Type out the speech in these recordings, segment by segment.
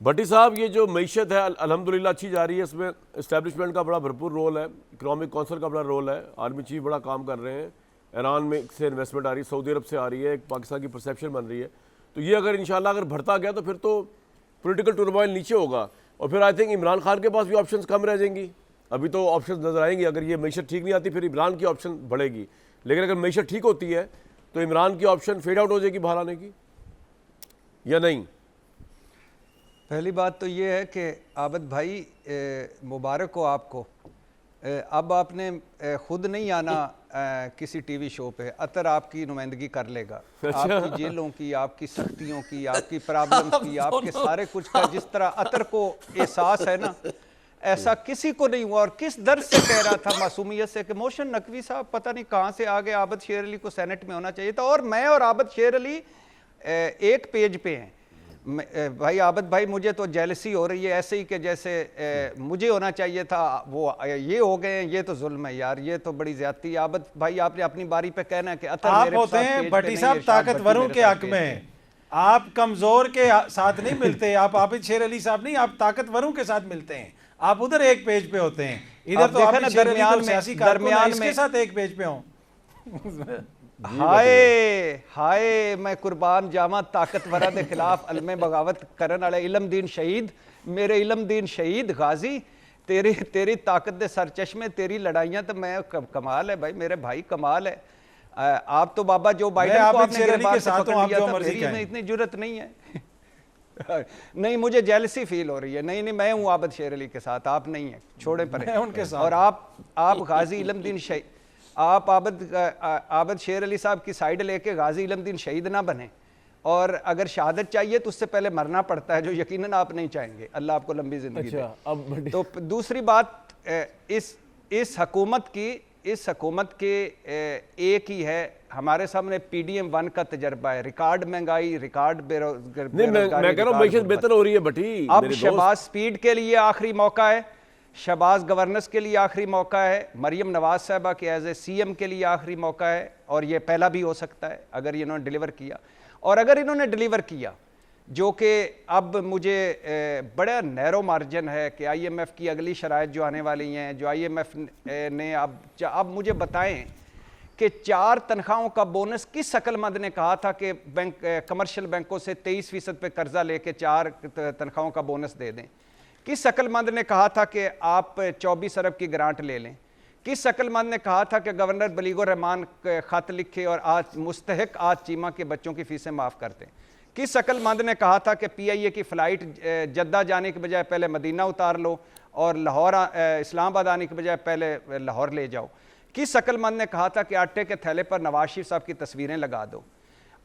भट्टी साहब, ये जो मईशत है अल्हम्दुलिल्लाह अच्छी जा रही है, इसमें इस्टेब्लिशमेंट का बड़ा भरपूर रोल है, इकनॉमिक काउंसिल का बड़ा रोल है, आर्मी चीफ बड़ा काम कर रहे हैं, ईरान में से इन्वेस्टमेंट आ रही है, सऊदी अरब से आ रही है, एक पाकिस्तान की परसेप्शन बन रही है। तो ये अगर इंशाल्लाह अगर बढ़ता गया तो फिर तो पॉलिटिकल टर्मोइल नीचे होगा और फिर आई थिंक इमरान खान के पास भी ऑप्शंस कम रह जाएंगी। अभी तो ऑप्शंस नजर आएंगी, अगर ये मईशत ठीक नहीं आती फिर इमरान की ऑप्शन बढ़ेगी, लेकिन अगर मईशत ठीक होती है तो इमरान की ऑप्शन फेड आउट हो जाएगी बाहर आने की या नहीं? पहली बात तो ये है कि आबद भाई मुबारक हो आपको। अब आपने खुद नहीं आना किसी टीवी शो पे, अतर आपकी नुमाइंदगी कर लेगा। आपकी जेलों की, आपकी सख्तियों की, आपकी प्रॉब्लम्स की, आपके सारे कुछ का जिस तरह अतर को एहसास है ना, ऐसा किसी को नहीं हुआ। और किस दर्द से कह रहा था मासूमियत से कि मोहसिन नकवी साहब पता नहीं कहाँ से आगे, आबद शेर अली को सेनेट में होना चाहिए था और मैं और आबद शेर अली एक पेज पे हैं। भाई आबद भाई, मुझे तो जेलसी हो रही है ऐसे ही कि जैसे मुझे होना चाहिए था, वो ये हो गए हैं, ये तो जुल्म है यार, ये तो बड़ी ज्यादती। आबद भाई आपने अपनी बारी पे कहना है कि आप होते हैं भट्टी साहब ताकतवरों के हक में, आप कमजोर के साथ नहीं मिलते। आप आबिद शेर अली साहब नहीं, आप ताकतवरों के साथ मिलते हैं। आप उधर एक पेज पे होते हैं, इधर तो आप दरमियान में साथ एक पेज पे हो। हाय हाय, मैं कुर्बान जावा ताकतवरा के खिलाफ अलमे बगावत करने वाले इलमदीन शहीद, मेरे इलमदीन शहीद गाजी, तेरी ताकत दे सरचश्मे, तेरी लड़ाइयां तो मैं कमाल है भाई, मेरे भाई कमाल है। आप तो बाबा जो बाइडन को आपने गिरफ्तार से पकड़ लिया था, मेरी में इतनी जुर्रत नहीं है। नहीं, मुझे जेलसी फील हो रही है। नहीं नहीं, मैं हूँ आबद शेर अली के साथ, आप नहीं है, छोड़े परे उनके साथ। और आप गाजी इलमदीन शहीद, आप आबद शेर अली साहब की साइड लेके गाजी इलमदीन शहीद ना बने। और अगर शहादत चाहिए तो उससे पहले मरना पड़ता है, जो यकीनन आप नहीं चाहेंगे। अल्लाह आपको लंबी जिंदगी दे। अब तो दूसरी बात, इस हुकूमत के एक ही है हमारे सामने PDM 1 का तजर्बा है। रिकॉर्ड महंगाई, रिकॉर्ड बेरोजगारी, मैं कह रहा हूं मईशत बेहतर हो रही है भट्टी। अब शहबाज स्पीड के लिए आखिरी मौका है, शहबाज गवर्नेंस के लिए आखिरी मौका है, मरियम नवाज साहबा के एज ए CM के लिए आखिरी मौका है, और ये पहला भी हो सकता है अगर इन्होंने डिलीवर किया। और अगर इन्होंने डिलीवर किया, जो कि अब मुझे बड़ा नैरो मार्जिन है कि IMF की अगली शराइत जो आने वाली हैं, जो IMF ने अब मुझे बताएं कि 4 तनख्वाहों का बोनस किस अक्लमंद ने कहा था कि बैंक कमर्शियल बैंकों से 23% पे कर्जा लेके 4 तनख्वाहों का बोनस दे दें? किस अक्लमंद ने कहा था कि आप 24 अरब की ग्रांट ले लें? किस अक्लमंद ने कहा था कि गवर्नर बलीगुर रहमान खत लिखे और आज मुस्तहिक आज चीमा के बच्चों की फीसें माफ़ करते? किस अक्लमंद ने कहा था कि PIA की फ़्लाइट जद्दा जाने के बजाय पहले मदीना उतार लो और लाहौर इस्लामाबाद आने के बजाय पहले लाहौर ले जाओ? किस अक्लमंद ने कहा था कि आटे के थैले पर नवाज शरीफ साहब की तस्वीरें लगा दो?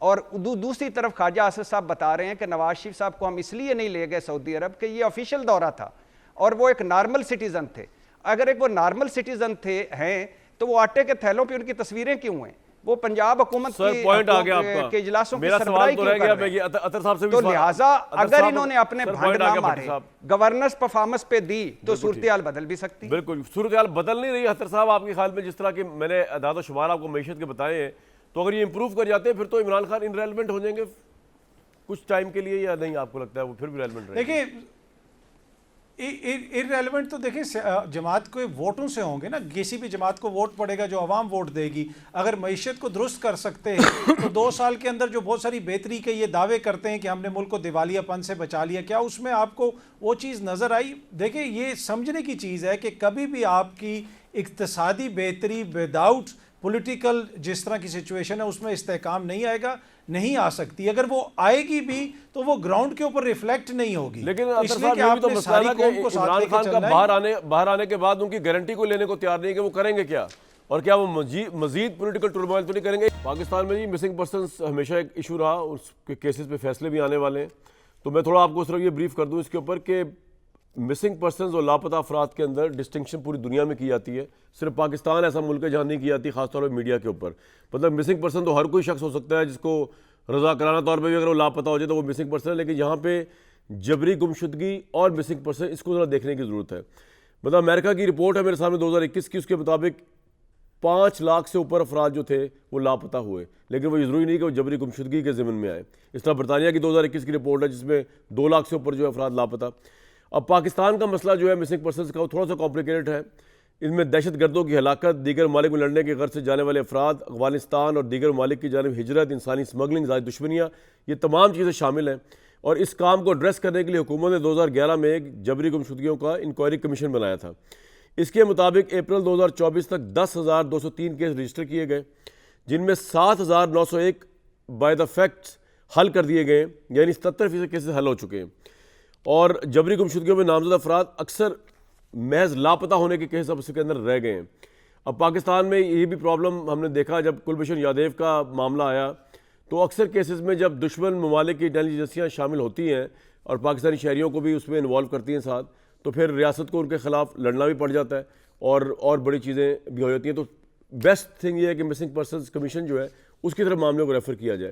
और दूसरी तरफ ख्वाजा आसिफ साहब बता रहे हैं कि नवाज शरीफ साहब को हम इसलिए नहीं ले गए सऊदी अरब कि ये ऑफिशियल दौरा था और वो एक नॉर्मल सिटीजन थे। अगर एक वो नॉर्मल सिटीजन थे हैं तो वो आटे के थैलों पे उनकी तस्वीरें क्यों हैं? वो पंजाब हुकूमत के इजलासों की सरबराही क्यों कर रहे हैं? तो लिहाजा अगर इन्होंने अपने भंड ना मारे, गवर्नेंस परफॉर्मेंस पे दी तो सूरत हाल बदल भी सकती। बिल्कुल सूरत हाल बदल नहीं रही अतर साहब आपके ख्याल में? जिस तरह के मैंने अदाद शुमार आपको मईशत के बताए हैं, तो अगर ये इंप्रूव कर जाते हैं फिर तो इमरान खान इनरेलेवेंट हो जाएंगे कुछ टाइम के लिए, या नहीं आपको लगता है वो फिर भी रेलेवेंट रहेंगे? देखिए, इररेलेवेंट तो देखिए जमात को वोटों से होंगे ना, किसी भी जमात को वोट पड़ेगा जो अवाम वोट देगी। अगर मईशत को दुरुस्त कर सकते हैं तो 2 साल के अंदर जो बहुत सारी बेहतरी के ये दावे करते हैं कि हमने मुल्क को दिवालियापन से बचा लिया, क्या उसमें आपको वो चीज़ नज़र आई? देखिए, ये समझने की चीज़ है कि कभी भी आपकी इक्तिसादी बेहतरी विदाउट पॉलिटिकल जिस तरह की सिचुएशन है उसमें इस्तेहकाम नहीं आएगा, नहीं आ सकती। अगर वो आएगी भी तो वो ग्राउंड के ऊपर रिफ्लेक्ट नहीं होगी। लेकिन इसलिए कि आपने सारी कौम को इमरान खान का बाहर आने के बाद उनकी गारंटी को लेने को तैयार नहीं कि वो करेंगे क्या, और क्या वो मजीद पॉलिटिकल टर्मोइल तो नहीं करेंगे? पाकिस्तान में जी मिसिंग पर्सनस हमेशा एक इशू रहा, उसके केसेस पे फैसले भी आने वाले हैं। तो मैं थोड़ा आपको सिर्फ ये ब्रीफ कर दूं इसके ऊपर कि मिसिंग पर्सनस और लापता अफराद के अंदर डिस्टिंक्शन पूरी दुनिया में की जाती है, सिर्फ पाकिस्तान ऐसा मुल्क है जहाँ नहीं की जाती, खासतौर पर मीडिया के ऊपर। मतलब मिसिंग पर्सन तो हर कोई शख्स हो सकता है जिसको रज़ाकाराना तौर पर भी अगर वो लापता हो जाए तो वो मिसिंग पर्सन है, लेकिन यहाँ पे जबरी गुमशुदगी और मिसिंग पर्सन इसको ज़रा देखने की ज़रूरत है। मतलब अमेरिका की रिपोर्ट है मेरे सामने 2021 की, उसके मुताबिक 5 लाख से ऊपर अफराद जो थे वो लापता हुए, लेकिन वो ज़रूरी नहीं कि वो जबरी गुमशुदगी के ज़िम्मन में आए। इस तरह बरतानिया की 2021 की रिपोर्ट है जिसमें 2 लाख से ऊपर जो है अफराद लापता। अब पाकिस्तान का मसला जो है मिसिंग पर्सनस का वो थोड़ा सा कॉम्प्लिकेटेड है। इसमें दहशत गर्दों की हलाकत, दीगर ममालिक में लड़ने के गर्ज से जाने वाले अफराद, अफगानिस्तान और दीगर ममालिक की जानिब हिजरत, इंसानी स्मगलिंग, ज़ाती दुश्मनियाँ, ये तमाम चीज़ें शामिल हैं। और इस काम को एड्रेस करने के लिए हुकूमत ने 2011 में एक जबरी गुमशुदगियों का इंक्वायरी कमीशन बनाया था। इसके मुताबिक अप्रैल 2024 तक 10,203 केस रजिस्टर किए गए, जिनमें 7,901 बाय द फैक्ट्स हल कर दिए गए, यानी 77% केसेस हल हो चुके हैं। और जबरी गुमशुदगियों में नामजद अफराद अक्सर महज लापता होने के केस अब उसके अंदर रह गए हैं। अब पाकिस्तान में ये भी प्रॉब्लम हमने देखा, जब कुलभूषण यादव का मामला आया तो अक्सर केसेस में जब दुश्मन ममालिक की इंटेलिजेंस एजेंसियाँ शामिल होती हैं और पाकिस्तानी शहरियों को भी उसमें इन्वॉल्व करती हैं साथ, तो फिर रियासत को उनके खिलाफ लड़ना भी पड़ जाता है और बड़ी चीज़ें भी हो जाती हैं। तो बेस्ट थिंग ये है कि मिसिंग पर्सनस कमीशन जो है उसकी तरफ मामलों को रेफ़र किया जाए।